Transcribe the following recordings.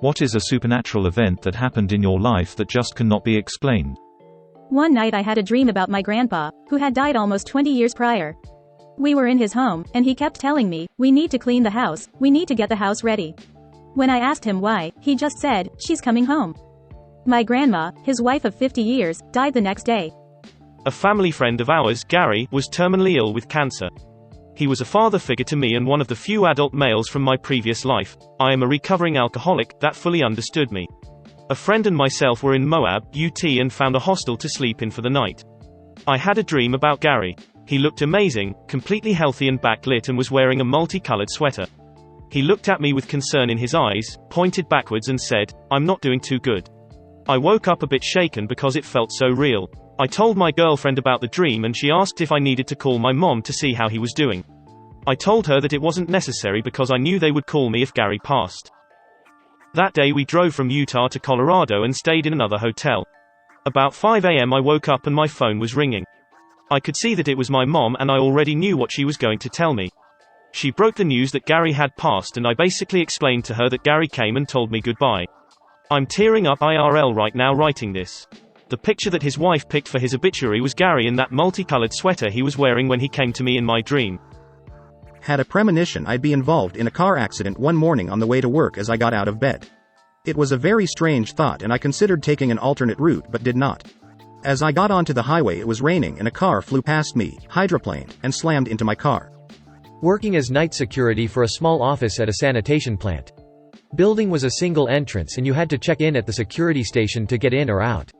What is a supernatural event that happened in your life that just cannot be explained? One night I had a dream about my grandpa, who had died almost 20 years prior. We were in his home, and he kept telling me, "We need to clean the house, we need to get the house ready." When I asked him why, he just said, "She's coming home." My grandma, his wife of 50 years, died the next day. A family friend of ours, Gary, was terminally ill with cancer. He was a father figure to me and one of the few adult males from my previous life. I am a recovering alcoholic that fully understood me. A friend and myself were in Moab, UT and found a hostel to sleep in for the night. I had a dream about Gary. He looked amazing, completely healthy and backlit and was wearing a multicolored sweater. He looked at me with concern in his eyes, pointed backwards and said, "I'm not doing too good." I woke up a bit shaken because it felt so real. I told my girlfriend about the dream and she asked if I needed to call my mom to see how he was doing. I told her that it wasn't necessary because I knew they would call me if Gary passed. That day we drove from Utah to Colorado and stayed in another hotel. About 5 a.m. I woke up and my phone was ringing. I could see that it was my mom and I already knew what she was going to tell me. She broke the news that Gary had passed and I basically explained to her that Gary came and told me goodbye. I'm tearing up IRL right now writing this. The picture that his wife picked for his obituary was Gary in that multicolored sweater he was wearing when he came to me in my dream. Had a premonition I'd be involved in a car accident one morning on the way to work as I got out of bed. It was a very strange thought and I considered taking an alternate route but did not. As I got onto the highway it was raining and a car flew past me, hydroplaned, and slammed into my car. Working as night security for a small office at a sanitation plant. Building was a single entrance and you had to check in at the security station to get in or out.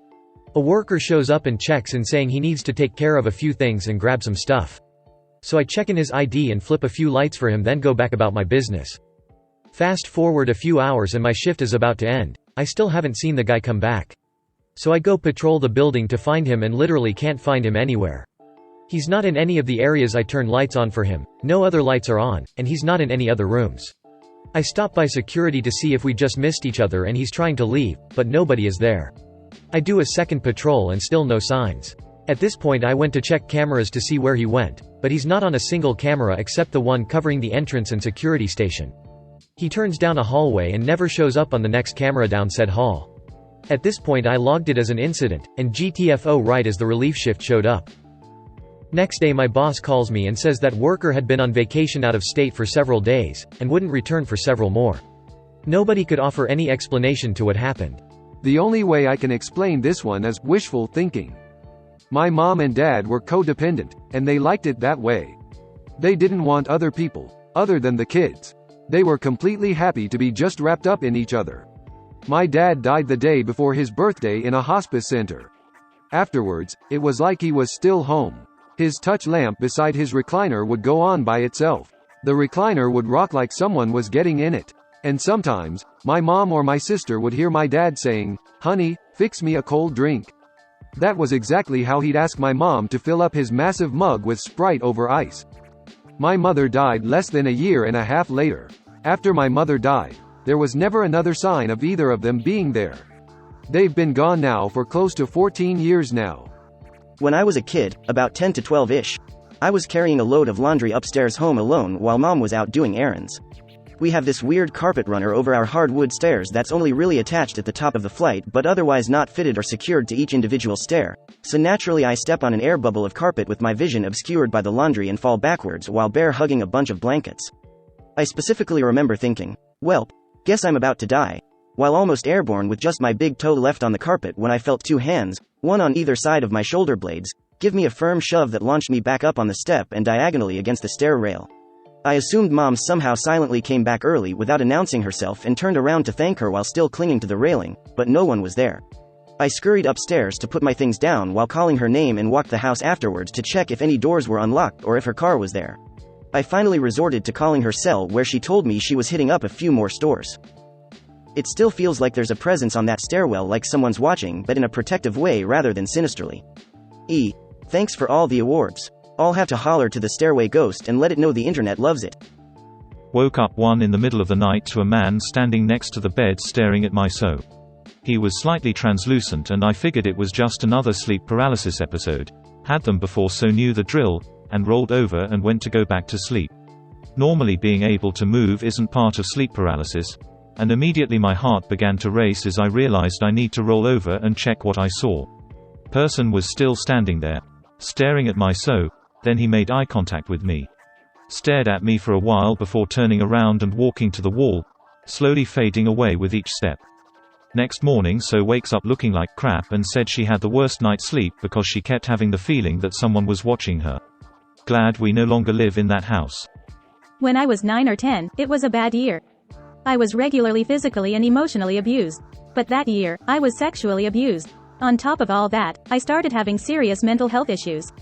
A worker shows up and checks in saying he needs to take care of a few things and grab some stuff. So I check in his ID and flip a few lights for him, then go back about my business. Fast forward a few hours and my shift is about to end. I still haven't seen the guy come back. So I go patrol the building to find him and literally can't find him anywhere. He's not in any of the areas I turn lights on for him, no other lights are on, and he's not in any other rooms. I stop by security to see if we just missed each other and he's trying to leave, but nobody is there. I do a second patrol and still no signs. At this point I went to check cameras to see where he went, but he's not on a single camera except the one covering the entrance and security station. He turns down a hallway and never shows up on the next camera down said hall. At this point I logged it as an incident, and GTFO right as the relief shift showed up. Next day my boss calls me and says that worker had been on vacation out of state for several days, and wouldn't return for several more. Nobody could offer any explanation to what happened. The only way I can explain this one is wishful thinking. My mom and dad were codependent, and they liked it that way. They didn't want other people, other than the kids. They were completely happy to be just wrapped up in each other. My dad died the day before his birthday in a hospice center. Afterwards, it was like he was still home. His touch lamp beside his recliner would go on by itself. The recliner would rock like someone was getting in it. And sometimes, my mom or my sister would hear my dad saying, "Honey, fix me a cold drink." That was exactly how he'd ask my mom to fill up his massive mug with Sprite over ice. My mother died less than a year and a half later. After my mother died, there was never another sign of either of them being there. They've been gone now for close to 14 years now. When I was a kid, about 10 to 12-ish, I was carrying a load of laundry upstairs home alone while mom was out doing errands. We have this weird carpet runner over our hardwood stairs that's only really attached at the top of the flight but otherwise not fitted or secured to each individual stair, so naturally I step on an air bubble of carpet with my vision obscured by the laundry and fall backwards while bare hugging a bunch of blankets. I specifically remember thinking, "Welp, guess I'm about to die," while almost airborne with just my big toe left on the carpet when I felt two hands, one on either side of my shoulder blades, give me a firm shove that launched me back up on the step and diagonally against the stair rail. I assumed mom somehow silently came back early without announcing herself and turned around to thank her while still clinging to the railing, but no one was there. I scurried upstairs to put my things down while calling her name and walked the house afterwards to check if any doors were unlocked or if her car was there. I finally resorted to calling her cell where she told me she was hitting up a few more stores. It still feels like there's a presence on that stairwell, like someone's watching, but in a protective way rather than sinisterly. Thanks for all the awards. I'll have to holler to the stairway ghost and let it know the internet loves it. Woke up 1 in the middle of the night to a man standing next to the bed staring at my so. He was slightly translucent and I figured it was just another sleep paralysis episode. Had them before, so knew the drill, and rolled over and went to go back to sleep. Normally being able to move isn't part of sleep paralysis. And immediately my heart began to race as I realized I need to roll over and check what I saw. Person was still standing there, staring at my then he made eye contact with me. Stared at me for a while before turning around and walking to the wall, slowly fading away with each step. Next morning wakes up looking like crap and said she had the worst night's sleep because she kept having the feeling that someone was watching her. Glad we no longer live in that house. When I was 9 or 10, it was a bad year. I was regularly physically and emotionally abused. But that year, I was sexually abused. On top of all that, I started having serious mental health issues.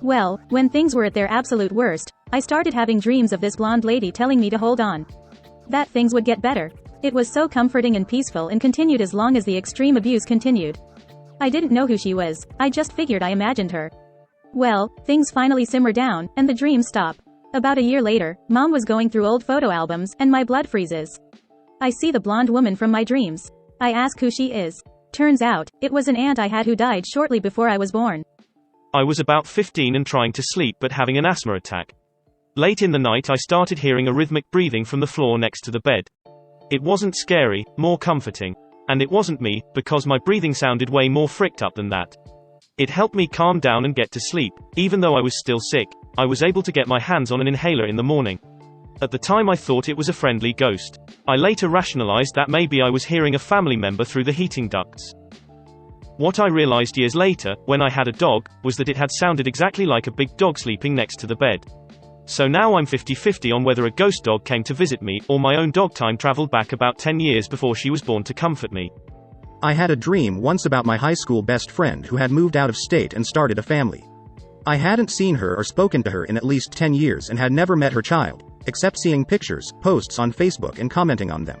Well, when things were at their absolute worst, I started having dreams of this blonde lady telling me to hold on. That things would get better. It was so comforting and peaceful and continued as long as the extreme abuse continued. I didn't know who she was, I just figured I imagined her. Well, things finally simmer down, and the dreams stop. About a year later, Mom was going through old photo albums, and my blood freezes. I see the blonde woman from my dreams. I ask who she is. Turns out, it was an aunt I had who died shortly before I was born. I was about 15 and trying to sleep but having an asthma attack. Late in the night I started hearing a rhythmic breathing from the floor next to the bed. It wasn't scary, more comforting. And it wasn't me, because my breathing sounded way more fricked up than that. It helped me calm down and get to sleep. Even though I was still sick, I was able to get my hands on an inhaler in the morning. At the time I thought it was a friendly ghost. I later rationalized that maybe I was hearing a family member through the heating ducts. What I realized years later, when I had a dog, was that it had sounded exactly like a big dog sleeping next to the bed. So now I'm 50-50 on whether a ghost dog came to visit me, or my own dog time traveled back about 10 years before she was born to comfort me. I had a dream once about my high school best friend who had moved out of state and started a family. I hadn't seen her or spoken to her in at least 10 years and had never met her child, except seeing pictures, posts on Facebook and commenting on them.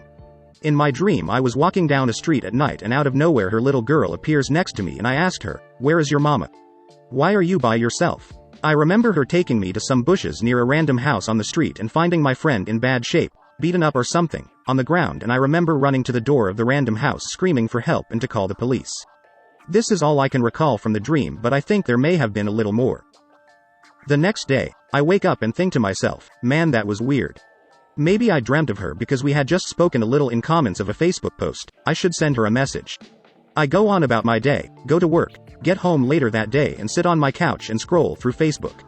In my dream I was walking down a street at night and out of nowhere her little girl appears next to me and I asked her, "Where is your mama? Why are you by yourself?" I remember her taking me to some bushes near a random house on the street and finding my friend in bad shape, beaten up or something, on the ground, and I remember running to the door of the random house screaming for help and to call the police. This is all I can recall from the dream, but I think there may have been a little more. The next day, I wake up and think to myself, man, that was weird. Maybe I dreamt of her because we had just spoken a little in comments of a Facebook post. I should send her a message. I go on about my day, go to work, get home later that day and sit on my couch and scroll through Facebook.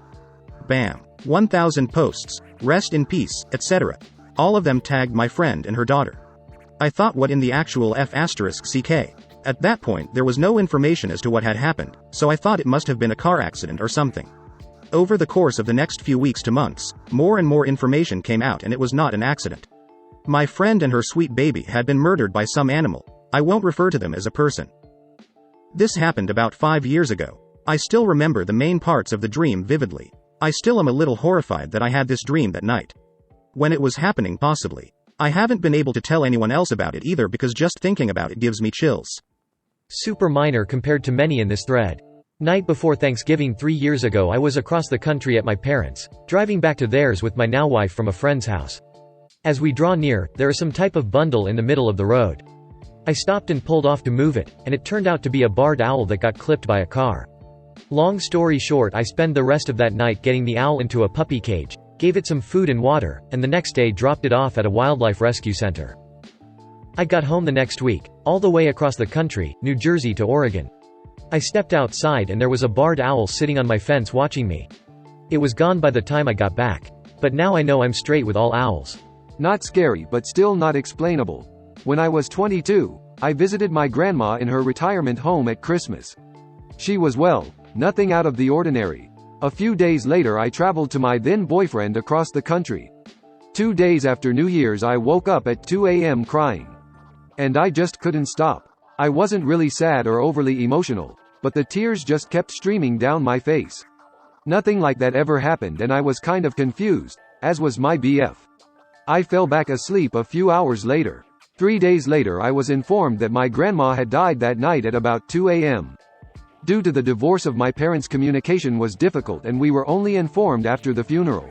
Bam. 1,000 posts, rest in peace, etc. All of them tagged my friend and her daughter. I thought, what in the actual f***ck? At that point there was no information as to what had happened, so I thought it must have been a car accident or something. Over the course of the next few weeks to months, more and more information came out and it was not an accident. My friend and her sweet baby had been murdered by some animal. I won't refer to them as a person. This happened about 5 years ago. I still remember the main parts of the dream vividly. I still am a little horrified that I had this dream that night. When it was happening, possibly. I haven't been able to tell anyone else about it either because just thinking about it gives me chills. Super minor compared to many in this thread. Night before Thanksgiving 3 years ago I was across the country at my parents', driving back to theirs with my now wife from a friend's house. As we draw near, there is some type of bundle in the middle of the road. I stopped and pulled off to move it, and it turned out to be a barred owl that got clipped by a car. Long story short, I spent the rest of that night getting the owl into a puppy cage, gave it some food and water, and the next day dropped it off at a wildlife rescue center. I got home the next week, all the way across the country, New Jersey to Oregon. I stepped outside and there was a barred owl sitting on my fence watching me. It was gone by the time I got back. But now I know I'm straight with all owls. Not scary but still not explainable. When I was 22, I visited my grandma in her retirement home at Christmas. She was well, nothing out of the ordinary. A few days later I traveled to my then boyfriend across the country. 2 days after New Year's I woke up at 2 a.m. crying. And I just couldn't stop. I wasn't really sad or overly emotional, but the tears just kept streaming down my face. Nothing like that ever happened and I was kind of confused, as was my BF. I fell back asleep a few hours later. 3 days later I was informed that my grandma had died that night at about 2 a.m. Due to the divorce of my parents, communication was difficult and we were only informed after the funeral.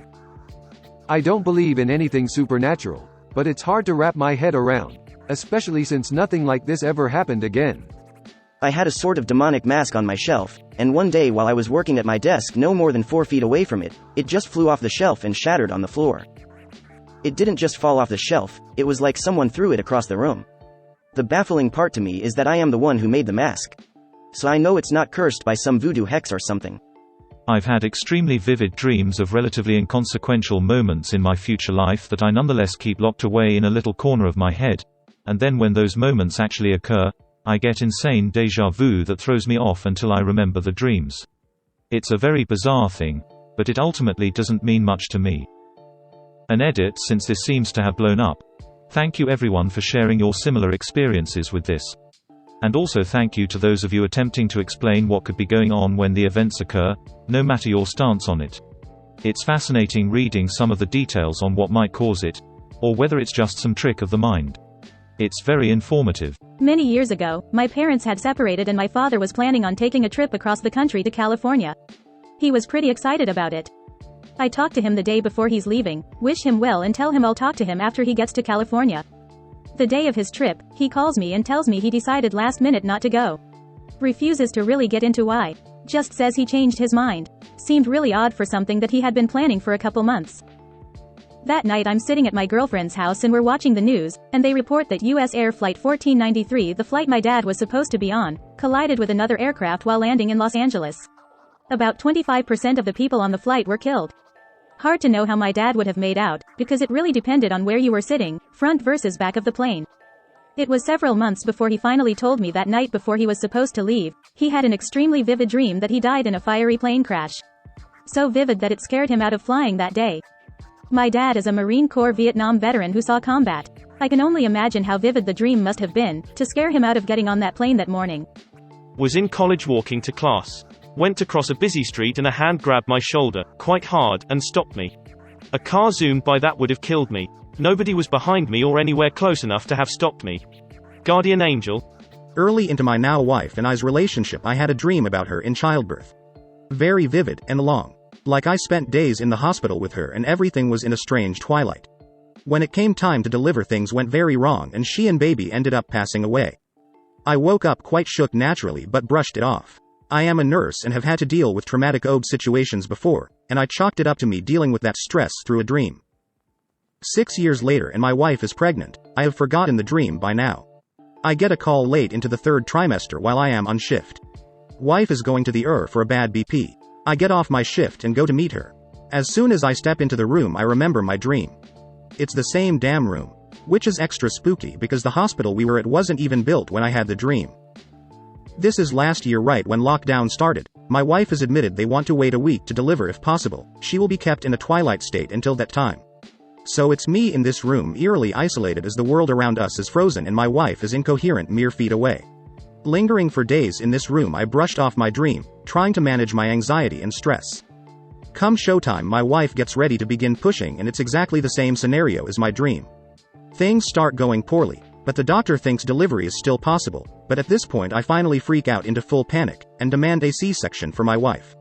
I don't believe in anything supernatural, but it's hard to wrap my head around, especially since nothing like this ever happened again. I had a sort of demonic mask on my shelf, and one day while I was working at my desk no more than 4 feet away from it, it just flew off the shelf and shattered on the floor. It didn't just fall off the shelf, it was like someone threw it across the room. The baffling part to me is that I am the one who made the mask. So I know it's not cursed by some voodoo hex or something. I've had extremely vivid dreams of relatively inconsequential moments in my future life that I nonetheless keep locked away in a little corner of my head, and then when those moments actually occur, I get insane déjà vu that throws me off until I remember the dreams. It's a very bizarre thing, but it ultimately doesn't mean much to me. An edit since this seems to have blown up. Thank you everyone for sharing your similar experiences with this. And also thank you to those of you attempting to explain what could be going on when the events occur, no matter your stance on it. It's fascinating reading some of the details on what might cause it, or whether it's just some trick of the mind. It's very informative. Many years ago, my parents had separated and my father was planning on taking a trip across the country to California. He was pretty excited about it. I talked to him the day before he's leaving, wish him well and tell him I'll talk to him after he gets to California. The day of his trip, he calls me and tells me he decided last minute not to go. Refuses to really get into why. Just says he changed his mind. Seemed really odd for something that he had been planning for a couple months. That night I'm sitting at my girlfriend's house and we're watching the news, and they report that US Air Flight 1493, the flight my dad was supposed to be on, collided with another aircraft while landing in Los Angeles. About 25% of the people on the flight were killed. Hard to know how my dad would have made out, because it really depended on where you were sitting, front versus back of the plane. It was several months before he finally told me that night before he was supposed to leave, he had an extremely vivid dream that he died in a fiery plane crash. So vivid that it scared him out of flying that day. My dad is a Marine Corps Vietnam veteran who saw combat. I can only imagine how vivid the dream must have been, to scare him out of getting on that plane that morning. Was in college walking to class. Went to cross a busy street and a hand grabbed my shoulder, quite hard, and stopped me. A car zoomed by that would have killed me. Nobody was behind me or anywhere close enough to have stopped me. Guardian angel. Early into my now wife and I's relationship I had a dream about her in childbirth. Very vivid and long. Like I spent days in the hospital with her and everything was in a strange twilight. When it came time to deliver, things went very wrong and she and baby ended up passing away. I woke up quite shook naturally but brushed it off. I am a nurse and have had to deal with traumatic OB situations before, and I chalked it up to me dealing with that stress through a dream. 6 years later and my wife is pregnant. I have forgotten the dream by now. I get a call late into the 3rd trimester while I am on shift. Wife is going to the ER for a bad BP. I get off my shift and go to meet her. As soon as I step into the room I remember my dream. It's the same damn room. Which is extra spooky because the hospital we were at wasn't even built when I had the dream. This is last year right when lockdown started. My wife has admitted they want to wait a week to deliver if possible. She will be kept in a twilight state until that time. So it's me in this room eerily isolated as the world around us is frozen and my wife is incoherent mere feet away. Lingering for days in this room I brushed off my dream, trying to manage my anxiety and stress. Come showtime my wife gets ready to begin pushing and it's exactly the same scenario as my dream. Things start going poorly, but the doctor thinks delivery is still possible, but at this point I finally freak out into full panic, and demand a C-section for my wife.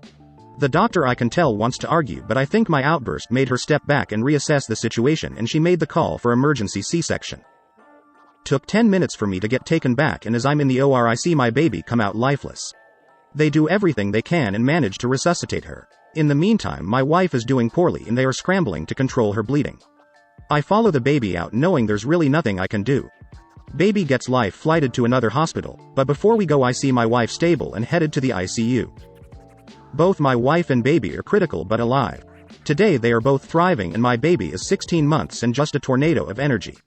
The doctor I can tell wants to argue but I think my outburst made her step back and reassess the situation and she made the call for emergency C-section. Took 10 minutes for me to get taken back and as I'm in the OR I see my baby come out lifeless. They do everything they can and manage to resuscitate her. In the meantime my wife is doing poorly and they are scrambling to control her bleeding. I follow the baby out knowing there's really nothing I can do. Baby gets life flighted to another hospital, but before we go I see my wife stable and headed to the ICU. Both my wife and baby are critical but alive. Today they are both thriving and my baby is 16 months and just a tornado of energy.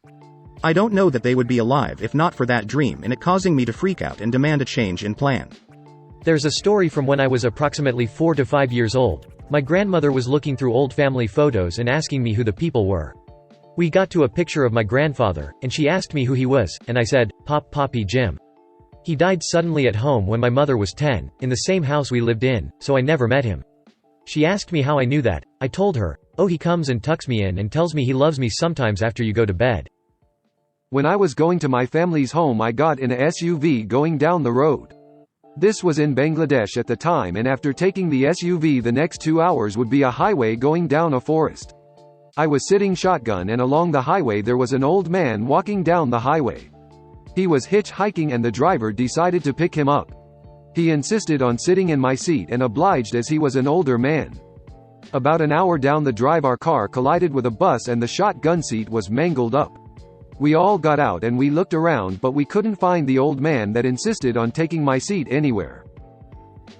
I don't know that they would be alive if not for that dream and it causing me to freak out and demand a change in plan. There's a story from when I was approximately 4 to 5 years old. My grandmother was looking through old family photos and asking me who the people were. We got to a picture of my grandfather, and she asked me who he was, and I said, Poppy Jim. He died suddenly at home when my mother was 10, in the same house we lived in, so I never met him. She asked me how I knew that. I told her, oh, he comes and tucks me in and tells me he loves me sometimes after you go to bed. When I was going to my family's home I got in a SUV going down the road. This was in Bangladesh at the time and after taking the SUV the next 2 hours would be a highway going down a forest. I was sitting shotgun and along the highway there was an old man walking down the highway. He was hitchhiking and the driver decided to pick him up. He insisted on sitting in my seat and obliged as he was an older man. About an hour down the drive our car collided with a bus and the shotgun seat was mangled up. We all got out and we looked around but we couldn't find the old man that insisted on taking my seat anywhere.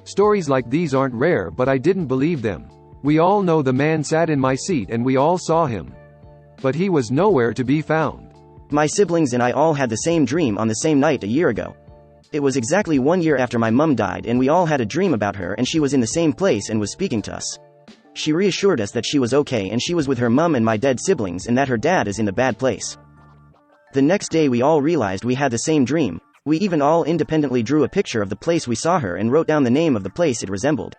Stories like these aren't rare but I didn't believe them. We all know the man sat in my seat and we all saw him. But he was nowhere to be found. My siblings and I all had the same dream on the same night a year ago. It was exactly 1 year after my mum died and we all had a dream about her and she was in the same place and was speaking to us. She reassured us that she was okay and she was with her mum and my dead siblings and that her dad is in the bad place. The next day we all realized we had the same dream. We even all independently drew a picture of the place we saw her and wrote down the name of the place it resembled.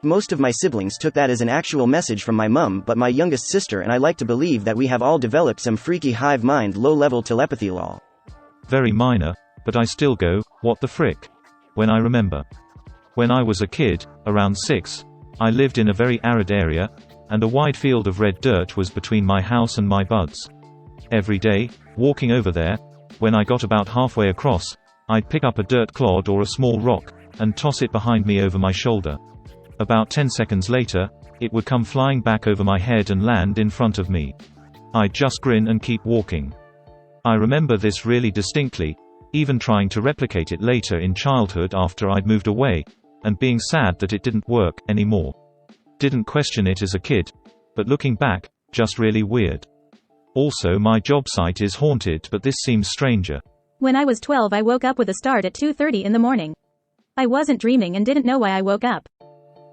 Most of my siblings took that as an actual message from my mum, but my youngest sister and I like to believe that we have all developed some freaky hive mind low-level telepathy lol. Very minor, but I still go, what the frick? When I remember. When I was a kid, around 6, I lived in a very arid area, and a wide field of red dirt was between my house and my buds. Every day, walking over there, when I got about halfway across, I'd pick up a dirt clod or a small rock, and toss it behind me over my shoulder. About 10 seconds later, it would come flying back over my head and land in front of me. I'd just grin and keep walking. I remember this really distinctly, even trying to replicate it later in childhood after I'd moved away, and being sad that it didn't work anymore. Didn't question it as a kid, but looking back, just really weird. Also my job site is haunted but this seems stranger. When I was 12 I woke up with a start at 2:30 in the morning. I wasn't dreaming and didn't know why I woke up.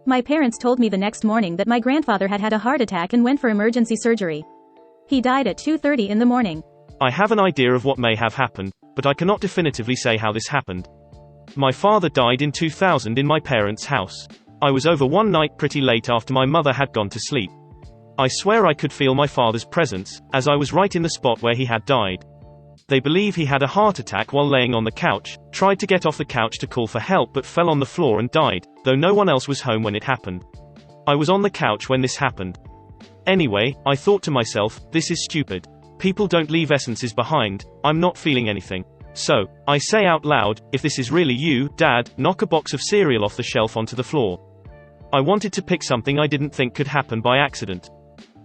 My parents told me the next morning that my grandfather had had a heart attack and went for emergency surgery. He died at 2:30 in the morning. I have an idea of what may have happened, but I cannot definitively say how this happened. My father died in 2000 in my parents' house. I was over one night pretty late after my mother had gone to sleep. I swear I could feel my father's presence, as I was right in the spot where he had died. They believe he had a heart attack while laying on the couch, tried to get off the couch to call for help but fell on the floor and died, though no one else was home when it happened. I was on the couch when this happened. Anyway, I thought to myself, this is stupid. People don't leave essences behind, I'm not feeling anything. So, I say out loud, if this is really you, Dad, knock a box of cereal off the shelf onto the floor. I wanted to pick something I didn't think could happen by accident.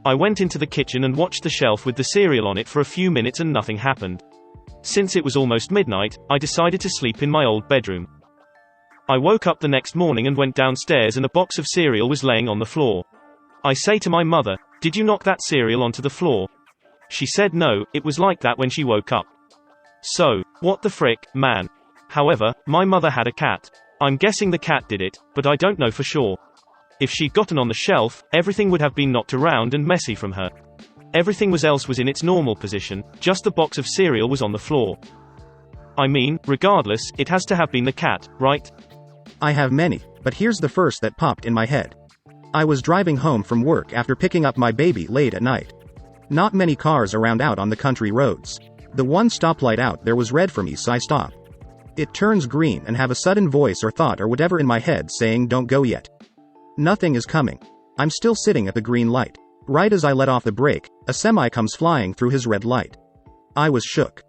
I went into the kitchen and watched the shelf with the cereal on it for a few minutes and nothing happened. Since it was almost midnight, I decided to sleep in my old bedroom. I woke up the next morning and went downstairs and a box of cereal was laying on the floor. I say to my mother, did you knock that cereal onto the floor? She said no, it was like that when she woke up. So, what the frick, man? However, my mother had a cat. I'm guessing the cat did it, but I don't know for sure. If she'd gotten on the shelf, everything would have been knocked around and messy from her. Everything else was in its normal position, just the box of cereal was on the floor. I mean, regardless, it has to have been the cat, right? I have many, but here's the first that popped in my head. I was driving home from work after picking up my baby late at night. Not many cars around out on the country roads. The one stoplight out there was red for me, so I stop. It turns green and have a sudden voice or thought or whatever in my head saying don't go yet. Nothing is coming. I'm still sitting at the green light. Right as I let off the brake, a semi comes flying through his red light. I was shook.